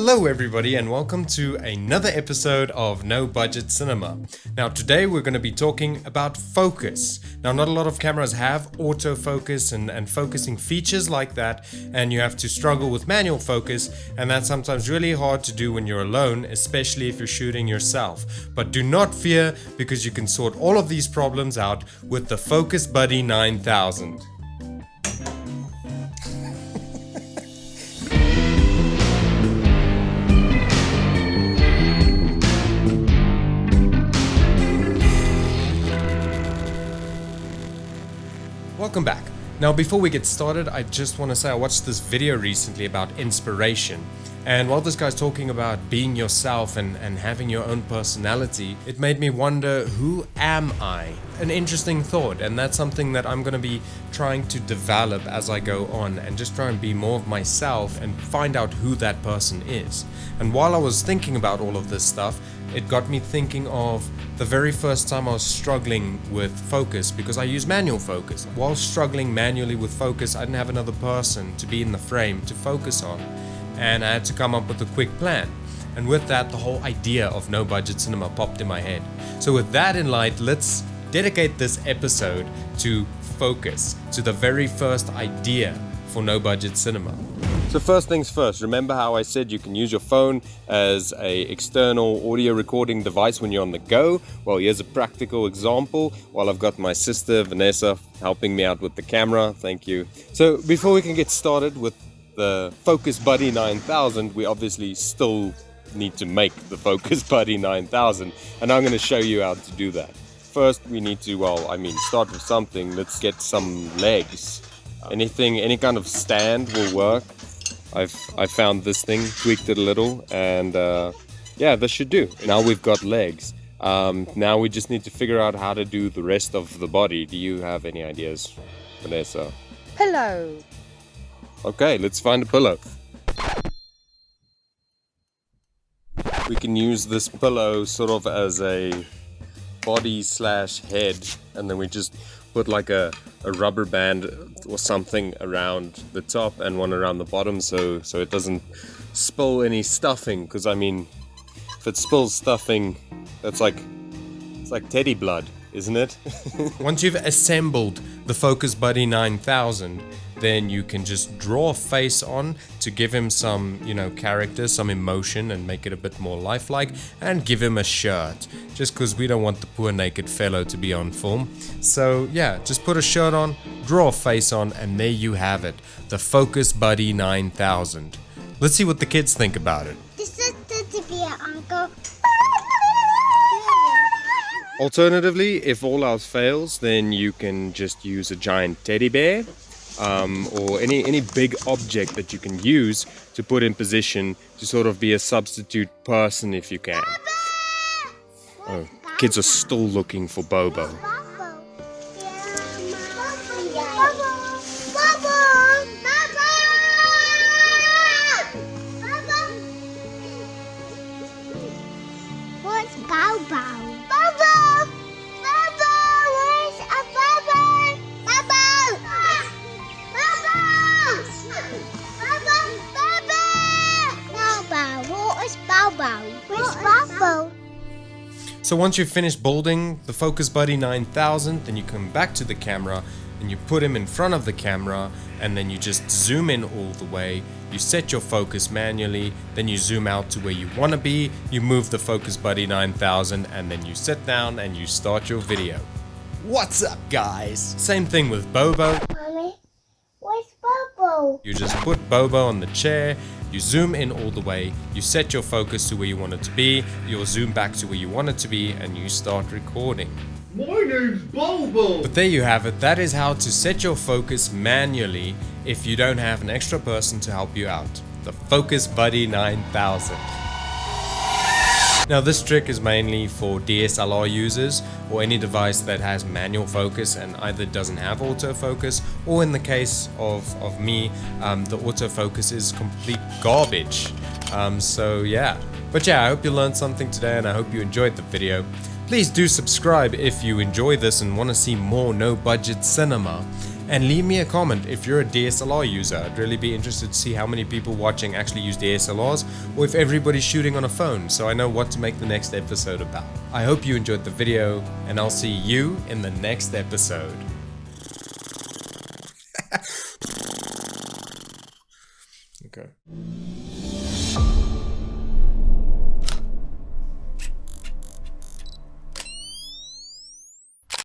Hello everybody and welcome to another episode of No Budget Cinema. Now today we're going to be talking about focus. Now not a lot of cameras have autofocus and focusing features like that, and you have to struggle with manual focus, and that's sometimes really hard to do when you're alone, especially if you're shooting yourself. But do not fear, because you can sort all of these problems out with the Focus Buddy 9000. Welcome back. Now before we get started, I just want to say I watched this video recently about inspiration. And while this guy's talking about being yourself and having your own personality, it made me wonder, who am I? An interesting thought, and that's something that I'm going to be trying to develop as I go on and just try and be more of myself and find out who that person is. And while I was thinking about all of this stuff, it got me thinking of the very first time I was struggling with focus, because I use manual focus. While struggling manually with focus, I didn't have another person to be in the frame to focus on, and I had to come up with a quick plan. And with that, the whole idea of No Budget Cinema popped in my head. So with that in mind, let's dedicate this episode to focus, to the very first idea for No Budget Cinema. So first things first, remember how I said you can use your phone as an external audio recording device when you're on the go? Well, here's a practical example while I've got my sister Vanessa helping me out with the camera. Thank you. So before we can get started with the Focus Buddy 9000, we obviously still need to make the Focus Buddy 9000, and I'm going to show you how to do that. First we need to, start with something. Let's get some legs. Any kind of stand will work. I found this thing, tweaked it a little, and this should do. Now we've got legs. Now we just need to figure out how to do the rest of the body. Do you have any ideas, Vanessa? Pillow. Okay, let's find a pillow. We can use this pillow sort of as a body/head, and then we just put like a rubber band or something around the top and one around the bottom, so it doesn't spill any stuffing, because if it spills stuffing, it's like teddy blood, isn't it? Once you've assembled the Focus Buddy 9000, then you can just draw a face on to give him some, character, some emotion, and make it a bit more lifelike, and give him a shirt, just because we don't want the poor naked fellow to be on film. So yeah, just put a shirt on, draw a face on, and there you have it, the Focus Buddy 9000. Let's see what the kids think about it. This is to be an uncle. Alternatively, if all else fails, then you can just use a giant teddy bear, or any big object that you can use to put in position to sort of be a substitute person if you can. Oh, kids are still looking for Bobo. Where's Bobo? Bobo! Bobo! Where's a Bobo? Bobo! Where's Bobo? Where's Bobo? So once you've finished building the Focus Buddy 9000, then you come back to the camera and you put him in front of the camera, and then you just zoom in all the way. You set your focus manually, then you zoom out to where you want to be, you move the Focus Buddy 9000, and then you sit down and you start your video. What's up, guys? Same thing with Bobo. Mommy, where's Bobo? You just put Bobo on the chair, you zoom in all the way, you set your focus to where you want it to be, you'll zoom back to where you want it to be, and you start recording. My name's Bobo! But there you have it. That is how to set your focus manually if you don't have an extra person to help you out. The Focus Buddy 9000. Now this trick is mainly for DSLR users or any device that has manual focus and either doesn't have autofocus, or in the case of me, the autofocus is complete garbage. So yeah. But yeah, I hope you learned something today, and I hope you enjoyed the video. Please do subscribe if you enjoy this and want to see more No Budget Cinema. And leave me a comment if you're a DSLR user. I'd really be interested to see how many people watching actually use DSLRs, or if everybody's shooting on a phone, so I know what to make the next episode about. I hope you enjoyed the video, and I'll see you in the next episode. Okay.